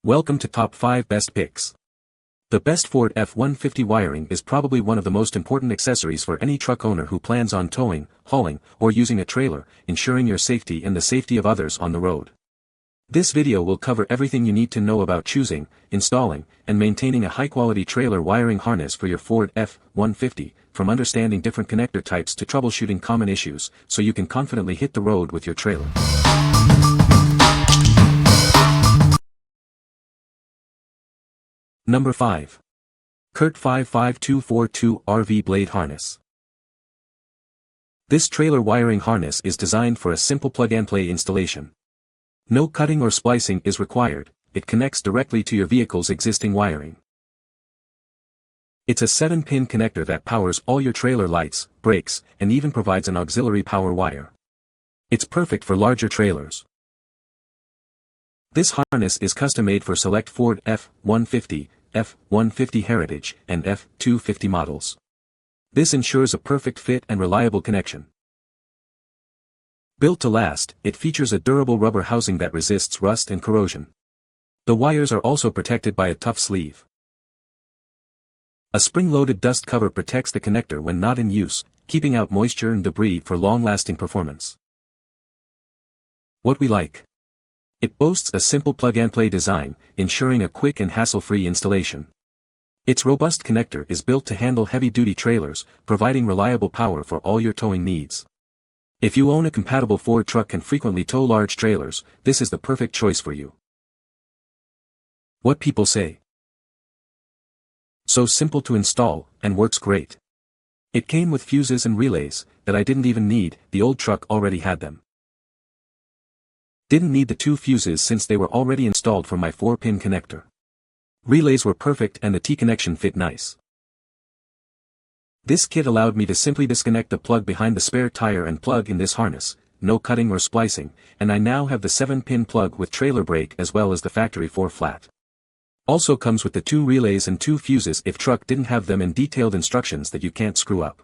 Welcome to Top 5 Best Picks. The best Ford F-150 wiring is probably one of the most important accessories for any truck owner who plans on towing, hauling, or using a trailer, ensuring your safety and the safety of others on the road. This video will cover everything you need to know about choosing, installing, and maintaining a high-quality trailer wiring harness for your Ford F-150, from understanding different connector types to troubleshooting common issues, so you can confidently hit the road with your trailer. Number 5. Curt 55242 RV Blade Harness. This trailer wiring harness is designed for a simple plug-and-play installation. No cutting or splicing is required, it connects directly to your vehicle's existing wiring. It's a 7-pin connector that powers all your trailer lights, brakes, and even provides an auxiliary power wire. It's perfect for larger trailers. This harness is custom-made for select Ford F-150, F-150 Heritage, and F-250 models. This ensures a perfect fit and reliable connection. Built to last, it features a durable rubber housing that resists rust and corrosion. The wires are also protected by a tough sleeve. A spring-loaded dust cover protects the connector when not in use, keeping out moisture and debris for long-lasting performance. What we like. It boasts a simple plug-and-play design, ensuring a quick and hassle-free installation. Its robust connector is built to handle heavy-duty trailers, providing reliable power for all your towing needs. If you own a compatible Ford truck and frequently tow large trailers, this is the perfect choice for you. What people say. So simple to install, and works great. It came with fuses and relays, that I didn't even need, the old truck already had them. Didn't need the 2 fuses since they were already installed for my 4-pin connector. Relays were perfect and the T-connection fit nice. This kit allowed me to simply disconnect the plug behind the spare tire and plug in this harness, no cutting or splicing, and I now have the 7-pin plug with trailer brake as well as the factory 4-flat. Also comes with the 2 relays and 2 fuses if truck didn't have them, and detailed instructions that you can't screw up.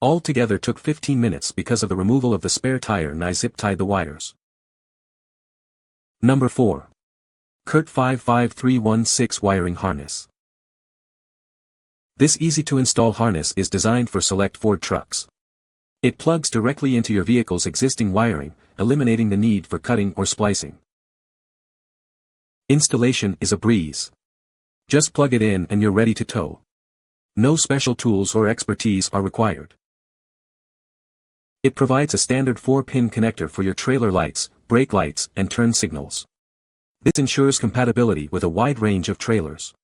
All together took 15 minutes because of the removal of the spare tire, and I zip-tied the wires. Number 4. Curt 55316 Wiring Harness. This easy-to-install harness is designed for select Ford trucks. It plugs directly into your vehicle's existing wiring, eliminating the need for cutting or splicing. Installation is a breeze. Just plug it in and you're ready to tow. No special tools or expertise are required. It provides a standard 4-pin connector for your trailer lights, brake lights, and turn signals. This ensures compatibility with a wide range of trailers.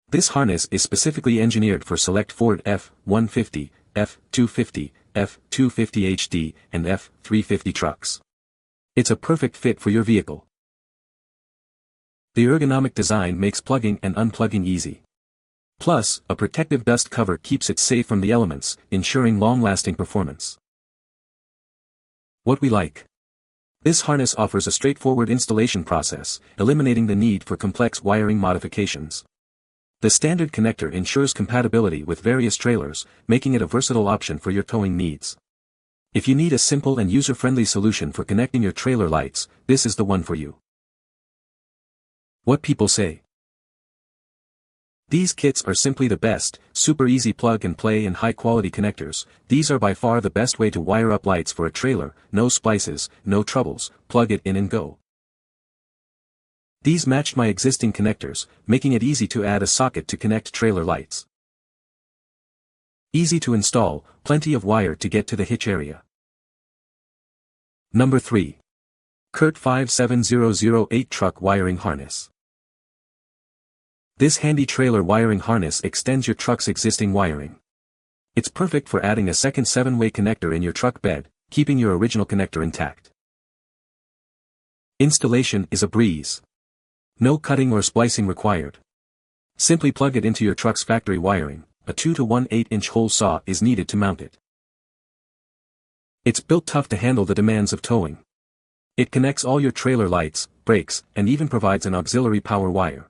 This harness is specifically engineered for select Ford F-150, F-250, F-250 HD, and F-350 trucks. It's a perfect fit for your vehicle. The ergonomic design makes plugging and unplugging easy. Plus, a protective dust cover keeps it safe from the elements, ensuring long-lasting performance. What we like. This harness offers a straightforward installation process, eliminating the need for complex wiring modifications. The standard connector ensures compatibility with various trailers, making it a versatile option for your towing needs. If you need a simple and user-friendly solution for connecting your trailer lights, this is the one for you. What people say. These kits are simply the best, super easy plug-and-play and high-quality connectors. These are by far the best way to wire up lights for a trailer, no splices, no troubles, plug it in and go. These matched my existing connectors, making it easy to add a socket to connect trailer lights. Easy to install, plenty of wire to get to the hitch area. Number 3. Curt 57008 Truck Wiring Harness. This handy trailer wiring harness extends your truck's existing wiring. It's perfect for adding a second 7-way connector in your truck bed, keeping your original connector intact. Installation is a breeze. No cutting or splicing required. Simply plug it into your truck's factory wiring. A 2 to 1/8-inch hole saw is needed to mount it. It's built tough to handle the demands of towing. It connects all your trailer lights, brakes, and even provides an auxiliary power wire.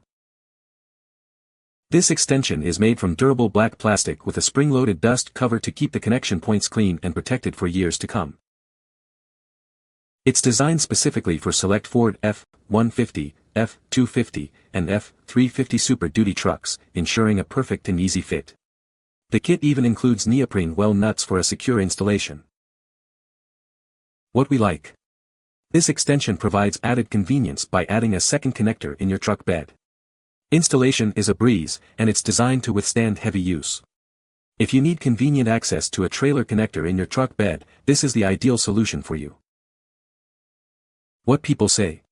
This extension is made from durable black plastic with a spring-loaded dust cover to keep the connection points clean and protected for years to come. It's designed specifically for select Ford F-150, F250, and F350 Super Duty trucks, ensuring a perfect and easy fit. The kit even includes neoprene well nuts for a secure installation. What we like. This extension provides added convenience by adding a second connector in your truck bed. Installation is a breeze, and it's designed to withstand heavy use. If you need convenient access to a trailer connector in your truck bed, this is the ideal solution for you. What people say.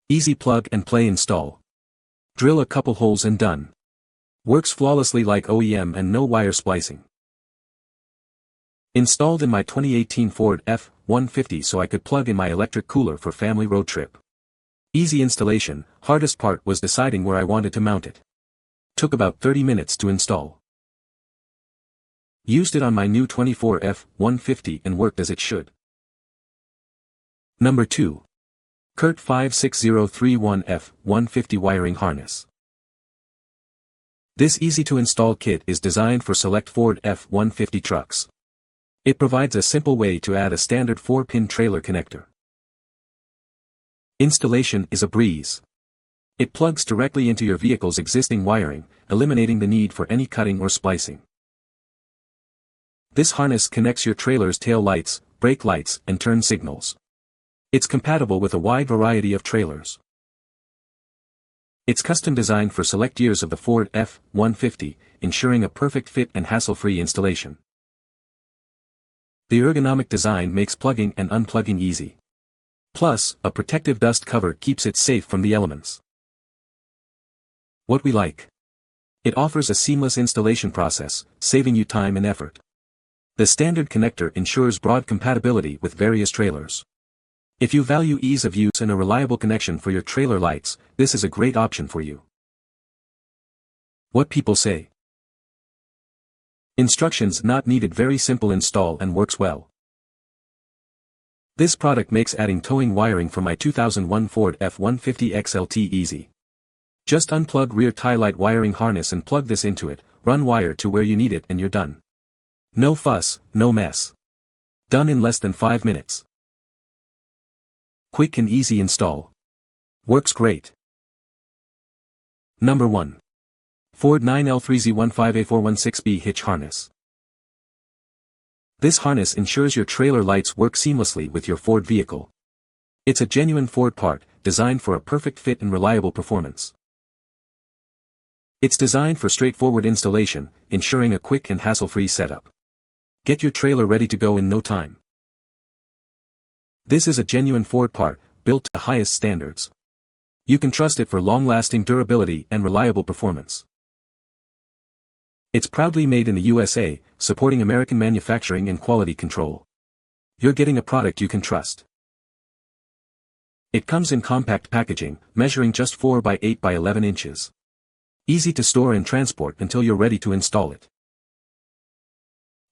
Easy plug and play install. Drill a couple holes and done. Works flawlessly like OEM and no wire splicing. Installed in my 2018 Ford F150 so I could plug in my electric cooler for family road trip. Easy installation, hardest part was deciding where I wanted to mount it. Took about 30 minutes to install. Used it on my new 24 F150 and worked as it should. Number 2. Curt 56031 F150 Wiring Harness. This easy-to-install kit is designed for select Ford F150 trucks. It provides a simple way to add a standard 4-pin trailer connector. Installation is a breeze. It plugs directly into your vehicle's existing wiring, eliminating the need for any cutting or splicing. This harness connects your trailer's tail lights, brake lights, and turn signals. It's compatible with a wide variety of trailers. It's custom designed for select years of the Ford F150, ensuring a perfect fit and hassle-free installation. The ergonomic design makes plugging and unplugging easy. Plus, a protective dust cover keeps it safe from the elements. What we like. It offers a seamless installation process, saving you time and effort. The standard connector ensures broad compatibility with various trailers. If you value ease of use and a reliable connection for your trailer lights, this is a great option for you. What people say. Instructions not needed. Very simple install and works well. This product makes adding towing wiring for my 2001 Ford F150 XLT easy. Just unplug rear tie light wiring harness and plug this into it, run wire to where you need it and you're done. No fuss, no mess. Done in less than 5 minutes. Quick and easy install. Works great. Number 1. Ford 9L3Z15A416B Hitch Harness. This harness ensures your trailer lights work seamlessly with your Ford vehicle. It's a genuine Ford part, designed for a perfect fit and reliable performance. It's designed for straightforward installation, ensuring a quick and hassle-free setup. Get your trailer ready to go in no time. This is a genuine Ford part, built to the highest standards. You can trust it for long-lasting durability and reliable performance. It's proudly made in the USA, supporting American manufacturing and quality control. You're getting a product you can trust. It comes in compact packaging, measuring just 4 by 8 by 11 inches. Easy to store and transport until you're ready to install it.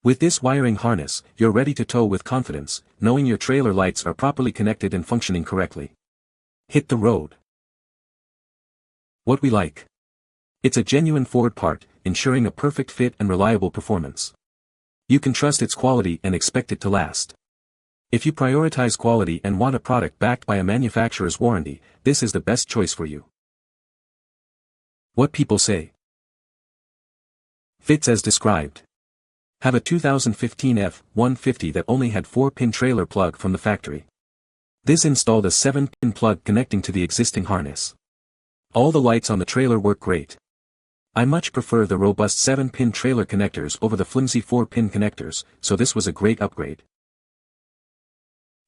With this wiring harness, you're ready to tow with confidence, knowing your trailer lights are properly connected and functioning correctly. Hit the road. What we like. It's a genuine Ford part, ensuring a perfect fit and reliable performance. You can trust its quality and expect it to last. If you prioritize quality and want a product backed by a manufacturer's warranty, this is the best choice for you. What people say. Fits as described. Have a 2015 F150 that only had 4-pin trailer plug from the factory. This installed a 7-pin plug connecting to the existing harness. All the lights on the trailer work great. I much prefer the robust 7-pin trailer connectors over the flimsy 4-pin connectors, so this was a great upgrade.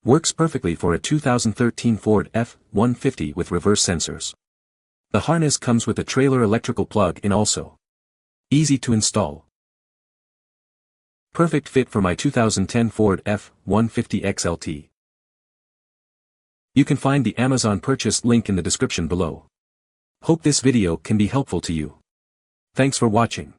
Works perfectly for a 2013 Ford F150 with reverse sensors. The harness comes with a trailer electrical plug-in also. Easy to install. Perfect fit for my 2010 Ford F150 XLT. You can find the Amazon purchase link in the description below. Hope this video can be helpful to you. Thanks for watching.